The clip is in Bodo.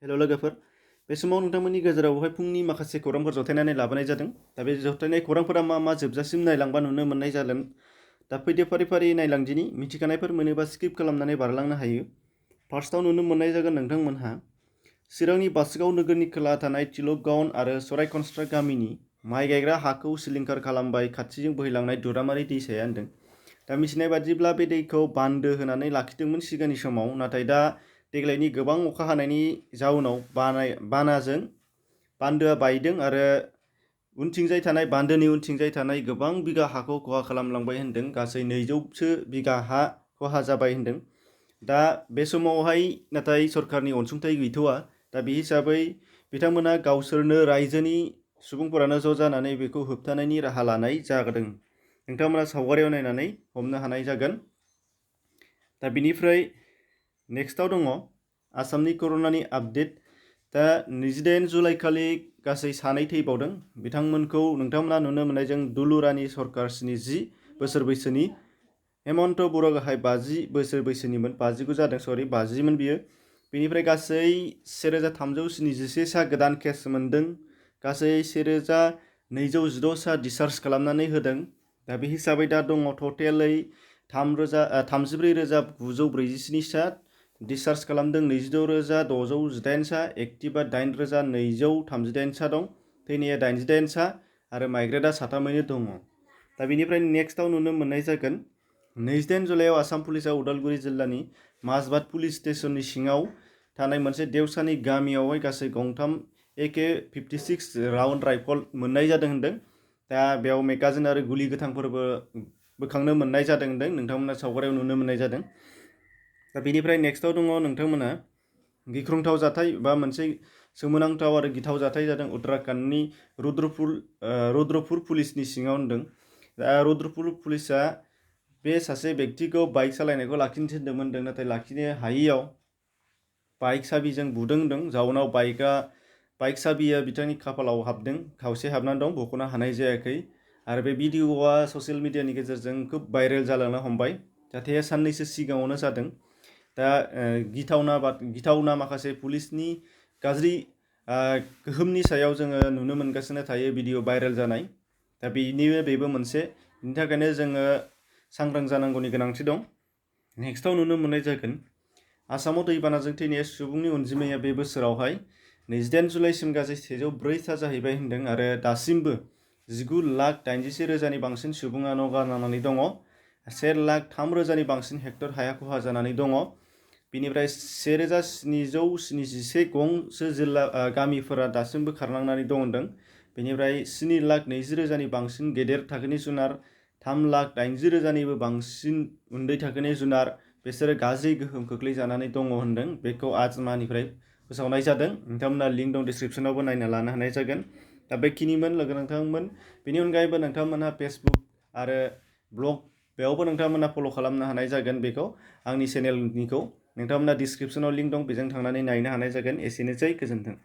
हेल' लोगोफोर बे समाव नोंथांमोननि गेजेरावहाय फुंनि माखासे खौरांफोर जथायनानै लाबोनाय जादों दा बे जथायनाय खौरांफोरा मा जोबजासिम नायलांबा नुनो मोननाय जागोन दा फैदो फारि फारि नायलांदिनि मिथिखानायफोर मोनोबा स्किप खालामनानै बारलांनो हायो फार्स्टआव नुनो मोननाय जागोन नोंथांमोनहा चिरांनि बासुगाव नोगोरनि खोला थानाय तिलकगावन आरो सरायकनस्ट्रा गामिनि माइ गायग्रा हाखौ सिलिंखार खालामबाय खाथिजों बोहैलांनाय दुरामारि दैसाया होनदों दा मिथिनाय बादिब्ला बे दैखौ बान्दो होनानै लाखिदोंमोन सिगांनि समाव नाथाय दा देग्लायनि गोबां अखा हानायनि जाउनाव बानाजों बान्दोआ बायदों आरो बान्दोनि उनथिंजाय थानाय गोबां बिगा हाखौ खहा खालामलांबाय होनदों गासै 200सो बिगा हा खहा जाबाय होनदों दा बे समावहाय नाथाय सरकारनि अनसुंथाइ गैथ'आ दा बे हिसाबै बिथांमोना गावसोरनो रायजोनि सुबुंफोरानो ज' जानानै बेखौ होबथानायनि राहा लानाय जादों नोंथांमोना सावगारियाव नायनानै हमनो हानाय जागोन दा बिनिफ्राय नेक्स्टआव दङ आसामनि कर'नानि आपडेट दा 28 जुलाइ खालि गासै 2 थैबावदों बिथांमोनखौ नोंथांमोना नुनो मोननायजों दुलुरानि सरकार 70 बोसोर बैसोनि हेमन्त बरगोहाय 50 बोसोर बैसोनिमोन 59 जादों 50 मोन बियो बेनिफ्राय गासै 1371 सा गोदान केस मोनदों गासै 1216 सा डिसचार्ज खालामनानै होदों दा बे हिसाबै दा दङ टटेलै 34,947 सा डिसचार्ज खालामदों 26,618 सा एक्टिभा 8,238 सा दं थैनाया 88 सा आरो माइग्रेडआ 3 दङ दा बेनिफ्राय नेक्स्टआव नुनो मोननाय जागोन 28 जुलाइआव आसाम पुलिसआ उदालगुरि जिल्लानि माजबाद पुलिस स्टेशननि सिङाव थानाय मोनसे देवसानि गामियावहाय गासै गंथाम AK-56 राउन्ड राइफल मोननाय जादों होनदों दा बेयाव मेगाजिन आरो गुलि गोथांफोरबो बोखांनो मोननाय जादों होनदों नोंथांमोना सावगारियाव नुनो मोननाय जादों दा बेनिफ्राय नेक्स्टआव दङ नोंथांमोना गिख्रंथाव जाथाय बा मोनसे सोमोनांथाव आरो गिथाव जाथाय जादों उत्तराखंडनि रुद्रपुर पुलिसनि सिङाव होनदों दा रुद्रपुर पुलिसआ बे सासे व्यक्तिखौ बाइक सालायनायखौ लाखिनो थिनदोंमोन होनदों नाथाय लाखिनो हायैयाव बाइक साबिजों बुदों होनदों जाउनाव बाइक साबिया बिथांनि खाफालाव हाबदों खावसे हाबनानै दं बख'नो हानाय जायाखै आरो बे भिडिअ'आ ससियेल मिडियानि गेजेरजों खोब भाइरेल जालांनो हमबाय जाथाया साननैसो सिगाङावनो जादों दा गिथावना माखासे पुलिसनि गाज्रि गोहोमनि सायाव जोङो नुनो मोनगासिनो थायो भिडिअ भाइरेल जानाय दा बेबो मोनसे बिनि थाखायनो जोङो सांग्रां जानांगौनि गोनांथि दं नेक्स्टआव नुनो मोननाय जागोन आसामाव दैबानाजों थैनाय सुबुंनि अनजिमाया बे बोसोरावहाय 28 जुलाइसिम गासै 104 सा जाहैबाय होनदों आरो दासिमबो 19,81,000नि बांसिन सुबुङा न' गारनानै दङ 1,03,000नि बांसिन हेक्टर हाया खहा जानानै दङ बिनिफ्राय 1,771 गंसो जिल्ला गामिफोरा दासिमबो खारनांनानै दं होनदों बेनिफ्राय 7,20,000नि बांसिन गेदेर थाखोनि जुनार 3,80,000निबो बांसिन उन्दै थाखोनि जुनार बिसोरो गाज्रि गोहोम खोख्लैजानानै दङ होनदों बेखौ आजमानिफ्राय फोसावनाय जादों नोंथांमोना लिंक दं डिसक्रिप्शनावबो नायना लानो हानाय जागोन दा बेखिनिमोन लोगो नोंथांमोन बेनि अनगायैबो नोंथांमोनहा फेसबुक आरो ब्लग बेयावबो नोंथांमोना फल' खालामनो हानाय जागोन बेखौ आंनि चेनेलनिखौ नोंथांमोना डिसक्रिप्शनाव लिंक दं बेजों थांनानै नायनो हानाय जागोन एसेनोसै गोजोन्थों